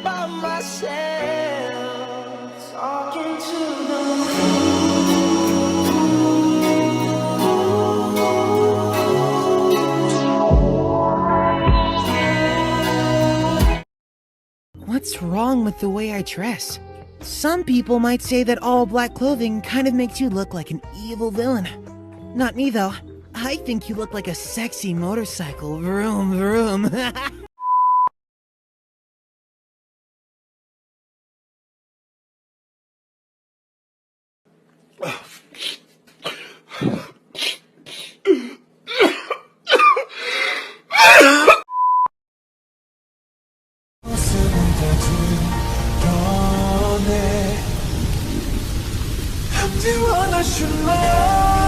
by myself, talking to the What's wrong with the way I dress? Some people might say that all black clothing kind of makes you look like an evil villain. Not me though. I think you look like a sexy motorcycle. Vroom, vroom. Do you wanna should know?